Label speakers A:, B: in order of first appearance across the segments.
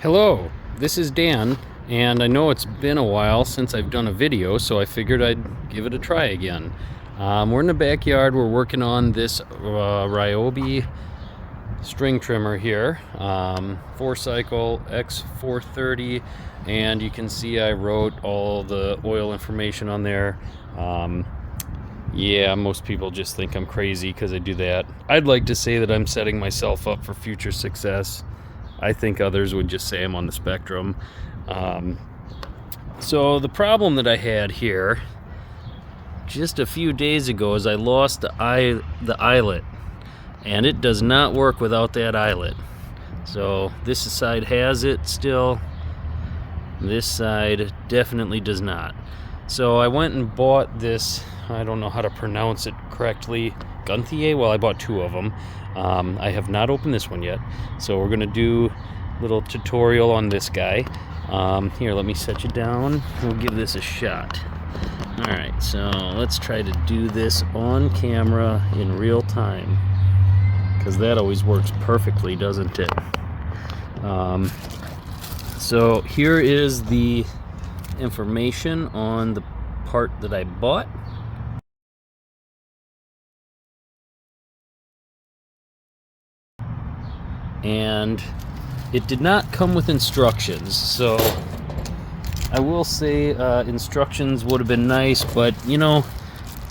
A: Hello, this is Dan, and I know it's been a while since I've done a video, so I figured I'd give it a try again. We're in the backyard. We're working on this Ryobi string trimmer here, 4-cycle X430, and you can see I wrote all the oil information on there. Yeah, most people just think I'm crazy because I do that. I'd like to say that I'm setting myself up for future success. I think others would just say I'm on the spectrum. So the problem that I had here just a few days ago is I lost the eyelet, and it does not work without that eyelet. So this side has it still. This side definitely does not. So I went and bought this, I don't know how to pronounce it correctly, Guithia. Well, I bought two of them. I have not opened this one yet, so we're gonna do a little tutorial on this guy. Here, let me set you down. We'll give this a shot. All right, so let's try to do this on camera in real time, because that always works perfectly, doesn't it? So here is the information on the part that I bought. And it did not come with instructions, so I will say instructions would have been nice, but you know,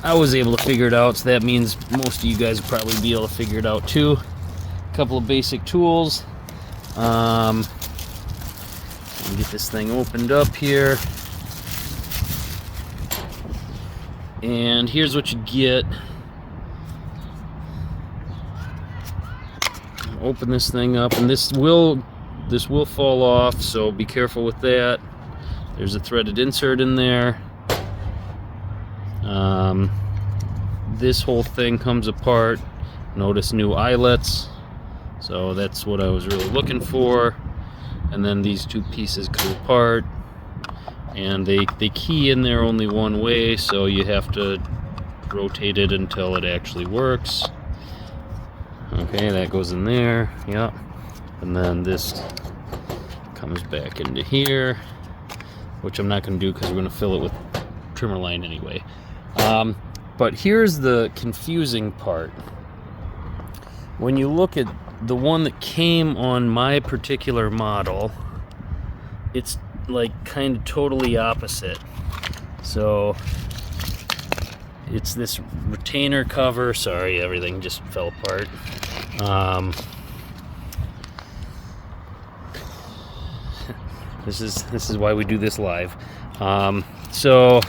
A: I was able to figure it out, so that means most of you guys will probably be able to figure it out too. A couple of basic tools. Get this thing opened up here, and here's what you get. Open this thing up, and this will fall off, so be careful with that. There's a threaded insert in there. This whole thing comes apart. Notice new eyelets, so that's what I was really looking for. And then these two pieces come apart, and they key in there only one way, so you have to rotate it until it actually works. Okay, that goes in there, yep. And then this comes back into here, which I'm not going to do because we're going to fill it with trimmer line anyway. But here's the confusing part. When you look at the one that came on my particular model, it's like kind of totally opposite. So it's this retainer cover. Sorry, everything just fell apart. This is why we do this live. So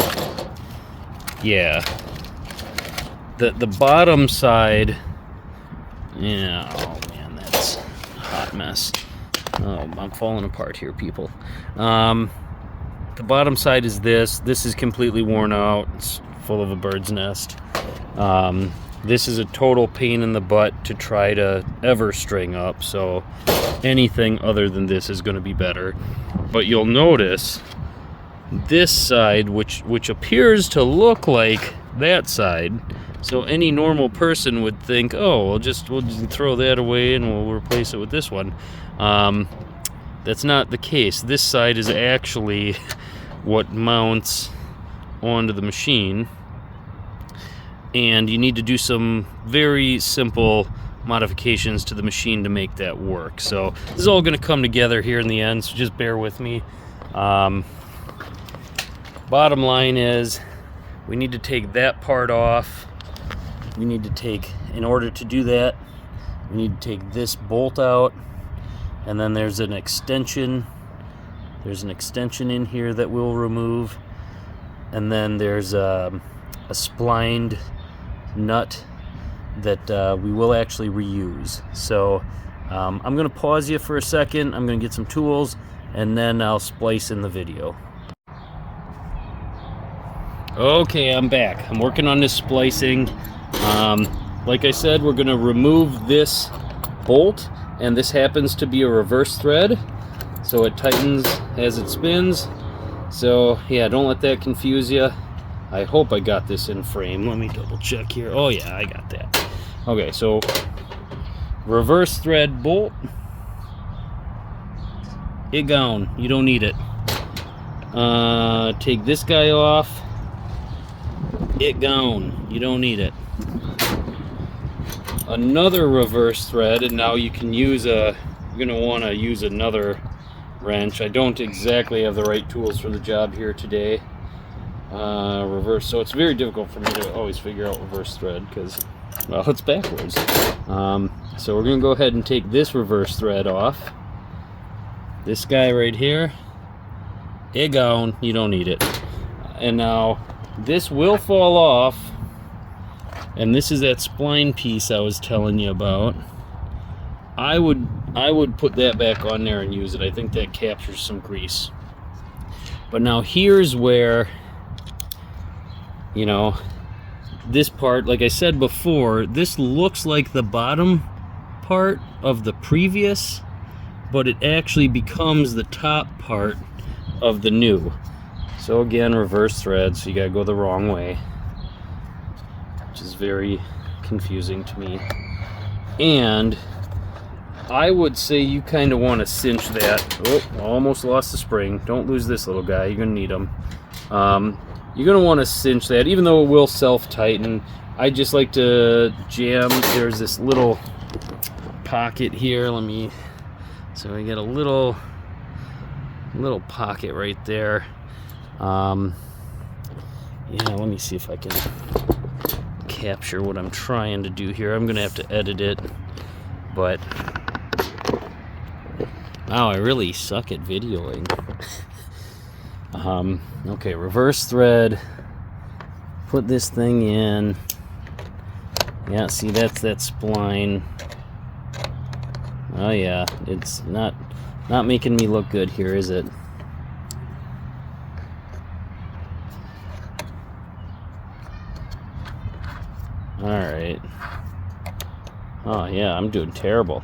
A: yeah, the bottom side. Yeah. Oh man, that's a hot mess. Oh, I'm falling apart here, people. The bottom side is this. This is completely worn out. It's full of a bird's nest. This is a total pain in the butt to try to ever string up, so anything other than this is going to be better. But you'll notice this side, which appears to look like that side, so any normal person would think, oh, we'll just throw that away and we'll replace it with this one. That's not the case. This side is actually what mounts onto the machine, and you need to do some very simple modifications to the machine to make that work. So this is all going to come together here in the end, so just bear with me. Bottom line is we need to take that part off. We need to take, in order to do that, we need to take this bolt out, and then there's an extension. There's an extension in here that we'll remove, and then there's a splined nut that we will actually reuse. So I'm going to pause you for a second. I'm going to get some tools, and then I'll splice in the video. Okay, I'm back. I'm working on this splicing. Like I said, we're going to remove this bolt, and this happens to be a reverse thread, so it tightens as it spins. So yeah, don't let that confuse you. I hope I got this in frame. Let me double check here. Oh yeah, I got that. Okay, so reverse thread bolt. It gone. You don't need it. Take this guy off. It gone. You don't need it. Another reverse thread, and now you can use you're going to want to use another wrench. I don't exactly have the right tools for the job here today. Reverse, so it's very difficult for me to always figure out reverse thread because, well, it's backwards. So we're going to go ahead and take this reverse thread off. This guy right here, it gone. You don't need it. And now this will fall off, and this is that spline piece I was telling you about. I would put that back on there and use it. I think that captures some grease. But now here's where, you know, this part, like I said before, this looks like the bottom part of the previous, but it actually becomes the top part of the new. So again, reverse thread, so you gotta go the wrong way, which is very confusing to me. And I would say you kind of want to cinch that. Oh, almost lost the spring. Don't lose this little guy. You're gonna need him. You're going to want to cinch that, even though it will self-tighten. I just like to jam. There's this little pocket here. So I get a little pocket right there. Yeah, let me see if I can capture what I'm trying to do here. I'm going to have to edit it, but wow, I really suck at videoing. Okay, reverse thread, put this thing in. Yeah, see, that's that spline. Oh yeah, it's not making me look good here, is it? Alright. Oh yeah, I'm doing terrible.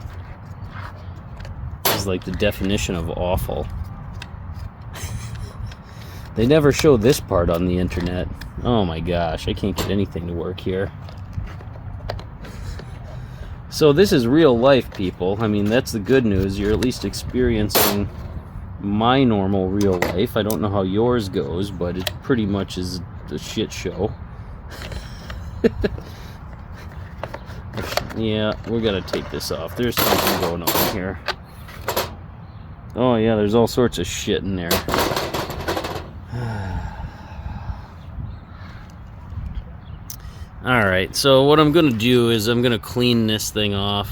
A: This is like the definition of awful. They never show this part on the internet. Oh my gosh, I can't get anything to work here. So this is real life, people. I mean, that's the good news. You're at least experiencing my normal real life. I don't know how yours goes, but it pretty much is a shit show. Yeah, we gotta take this off. There's something going on here. Oh yeah, there's all sorts of shit in there. Alright, so what I'm going to do is I'm going to clean this thing off.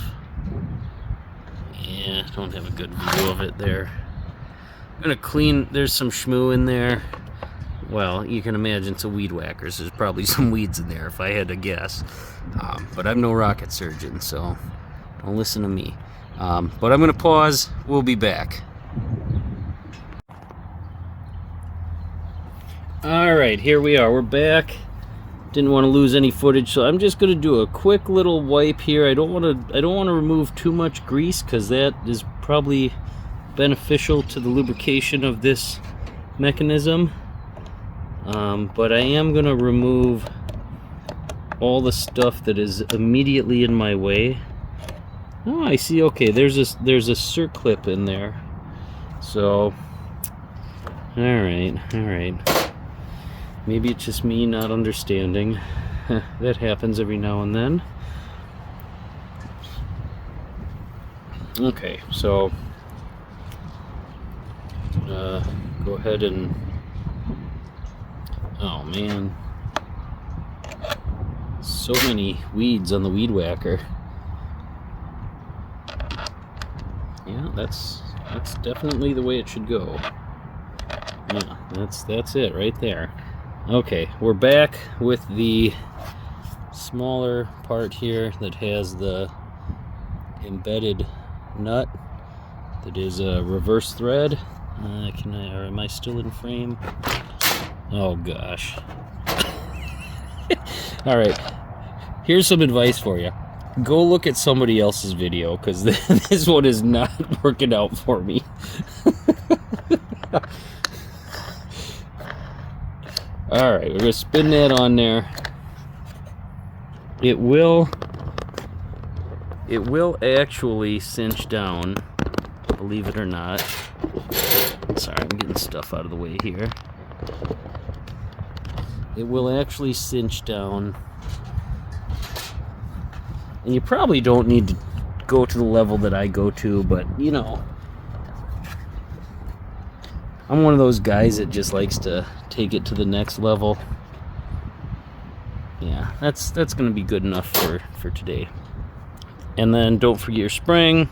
A: Yeah, I don't have a good view of it there. I'm going to clean, there's some shmoo in there. Well, you can imagine it's a weed whacker, so there's probably some weeds in there if I had to guess. But I'm no rocket surgeon, so don't listen to me. But I'm going to pause. We'll be back. Alright, here we are. We're back. Didn't want to lose any footage, so I'm just going to do a quick little wipe here. I don't want to remove too much grease because that is probably beneficial to the lubrication of this mechanism. But I am going to remove all the stuff that is immediately in my way. Oh, I see. Okay, there's a circlip in there. So, all right. Maybe it's just me not understanding. That happens every now and then. Okay, so go ahead and, oh man, so many weeds on the weed whacker. Yeah, that's definitely the way it should go. Yeah, that's it right there. Okay, we're back with the smaller part here that has the embedded nut that is a reverse thread. Or am I still in frame? Oh gosh. Alright, here's some advice for you. Go look at somebody else's video, because this one is not working out for me. Alright, we're going to spin that on there. It will actually cinch down, believe it or not. Sorry, I'm getting stuff out of the way here. It will actually cinch down. And you probably don't need to go to the level that I go to, but you know, I'm one of those guys that just likes to take it to the next level. Yeah, that's going to be good enough for today. And then don't forget your spring.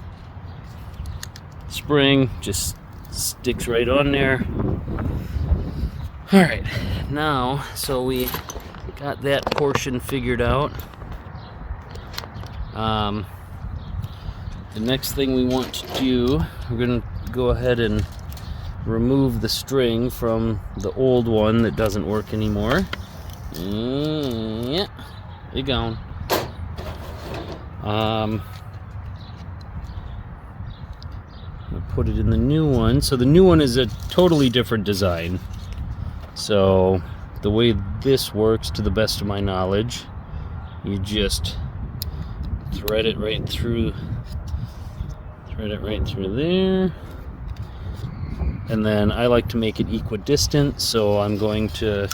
A: Spring just sticks right on there. All right, now, so we got that portion figured out. The next thing we want to do, we're going to go ahead and remove the string from the old one that doesn't work anymore. Yeah, it's gone. I'll put it in the new one. So the new one is a totally different design. So the way this works, to the best of my knowledge, you just thread it right through there. And then I like to make it equidistant, so I'm going to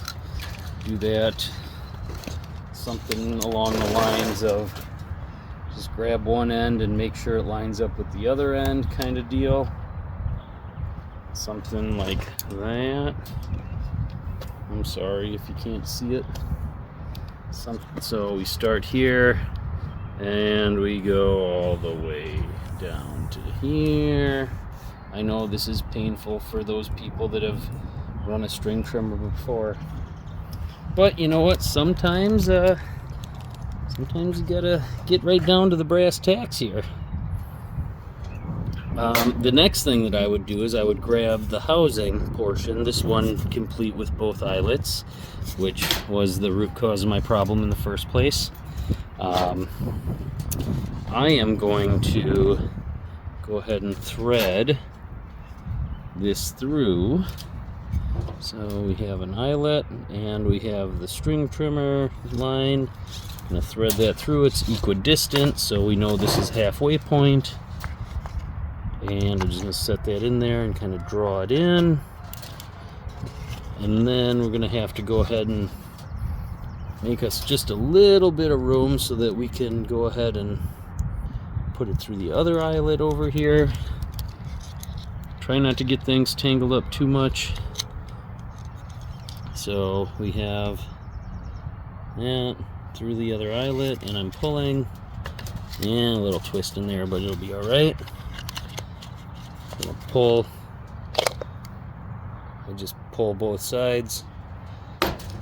A: do that something along the lines of just grab one end and make sure it lines up with the other end kind of deal. Something like that. I'm sorry if you can't see it. So we start here and we go all the way down to here. I know this is painful for those people that have run a string trimmer before. But you know what? Sometimes you gotta get right down to the brass tacks here. The next thing that I would do is I would grab the housing portion, this one complete with both eyelets, which was the root cause of my problem in the first place. I am going to go ahead and thread this through. So we have an eyelet and we have the string trimmer line. I'm going to thread that through. It's equidistant, so we know this is halfway point. And we're just going to set that in there and kind of draw it in. And then we're going to have to go ahead and make us just a little bit of room so that we can go ahead and put it through the other eyelet over here. Try not to get things tangled up too much. So we have that through the other eyelet, and I'm pulling, and a little twist in there, but it'll be all right. I'm gonna pull. I just pull both sides.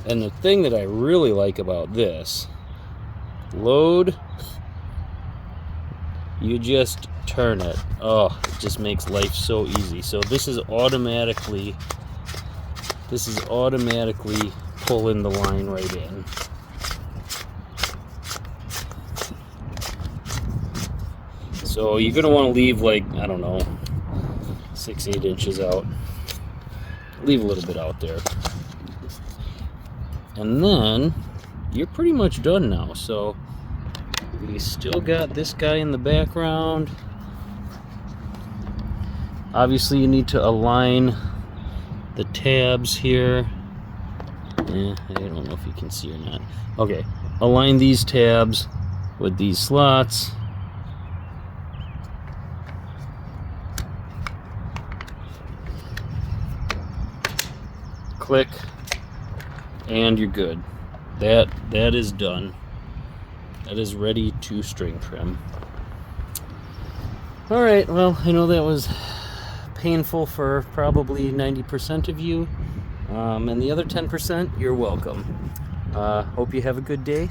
A: And the thing that I really like about this, load, you just turn it. Oh, it just makes life so easy. So this is automatically pulling the line right in. So you're gonna want to leave, like, I don't know, 6-8 inches out. Leave a little bit out there. And then you're pretty much done now. So we still got this guy in the background. Obviously you need to align the tabs here. I don't know if you can see or not. Okay, align these tabs with these slots. Click, and you're good. That is done. That is ready to string trim. All right, well, I know that was painful for probably 90% of you, and the other 10%, you're welcome. Hope you have a good day.